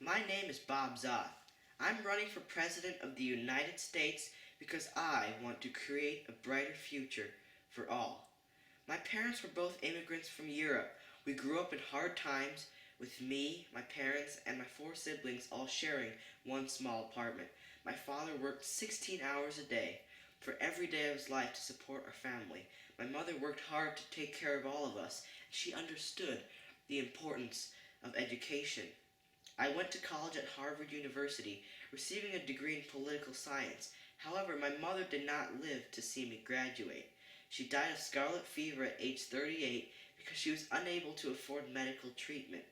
My name is Bob Zoth. I'm running for President of the United States because I want to create a brighter future for all. My parents were both immigrants from Europe. We grew up in hard times with me, my parents, and my four siblings all sharing one small apartment. My father worked 16 hours a day for every day of his life to support our family. My mother worked hard to take care of all of us. She understood the importance of education. I went to college at Harvard University, receiving a degree in political science. However, my mother did not live to see me graduate. She died of scarlet fever at age 38 because she was unable to afford medical treatment.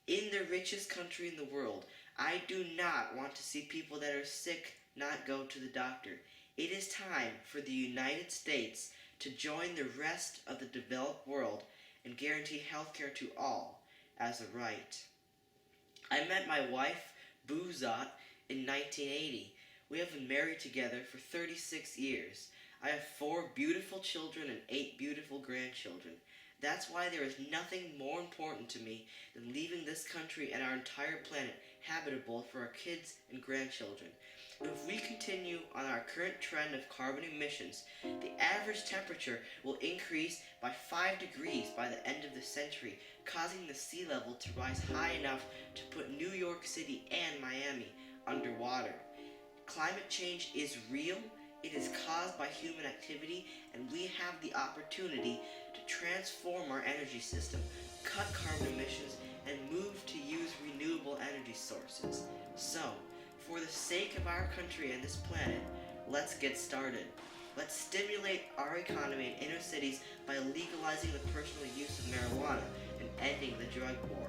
In the richest country in the world, I do not want to see people that are sick not go to the doctor. It is time for the United States to join the rest of the developed world and guarantee health care to all as a right. I met my wife, Boo Zoth, in 1980. We have been married together for 36 years. I have 4 beautiful children and 8 beautiful grandchildren. That's why there is nothing more important to me than leaving this country and our entire planet habitable for our kids and grandchildren. If we continue on our current trend of carbon emissions, the average temperature will increase by 5 degrees by the end of the century, causing the sea level to rise high enough to put New York City and Miami underwater. Climate change is real, it is caused by human activity, and we have the opportunity to transform our energy system, cut carbon emissions, and move to use renewable energy sources. So, for the sake of our country and this planet, let's get started. Let's stimulate our economy in inner cities by legalizing the personal use of marijuana and ending the drug war.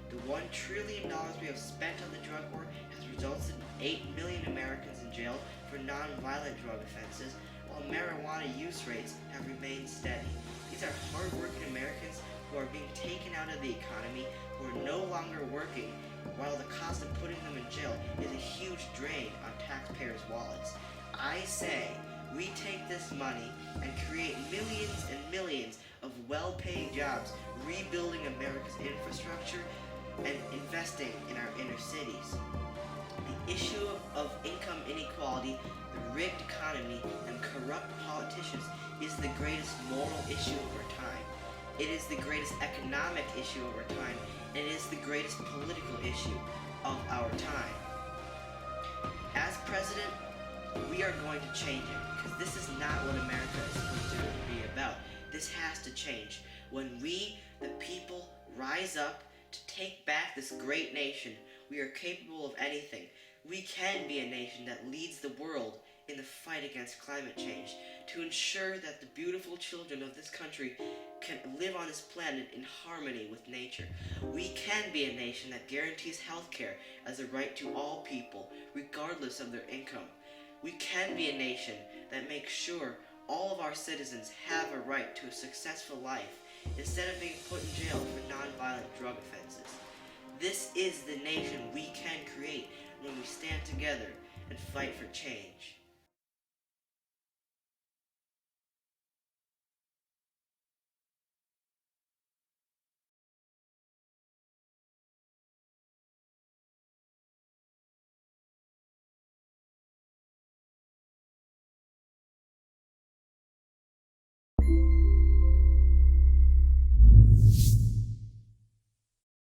The $1 trillion we have spent on the drug war has resulted in 8 million Americans in jail for non-violent drug offenses, while marijuana use rates have remained steady. These are hard-working Americans who are being taken out of the economy, who are no longer working, while the cost of putting them in jail is a huge drain on taxpayers' wallets. I say we take this money and create millions and millions of well-paying jobs, rebuilding America's infrastructure and investing in our inner cities. The issue of income inequality, the rigged economy, and corrupt politicians is the greatest moral issue of our time. It is the greatest economic issue of our time, and it is the greatest political issue of our time. As president, we are going to change it, because this is not what America is supposed to be about. This has to change. When we, the people, rise up to take back this great nation, we are capable of anything. We can be a nation that leads the world in the fight against climate change, to ensure that the beautiful children of this country can live on this planet in harmony with nature. We can be a nation that guarantees health care as a right to all people, regardless of their income. We can be a nation that makes sure all of our citizens have a right to a successful life, instead of being put in jail for non-violent drug offenses. This is the nation we can create when we stand together and fight for change.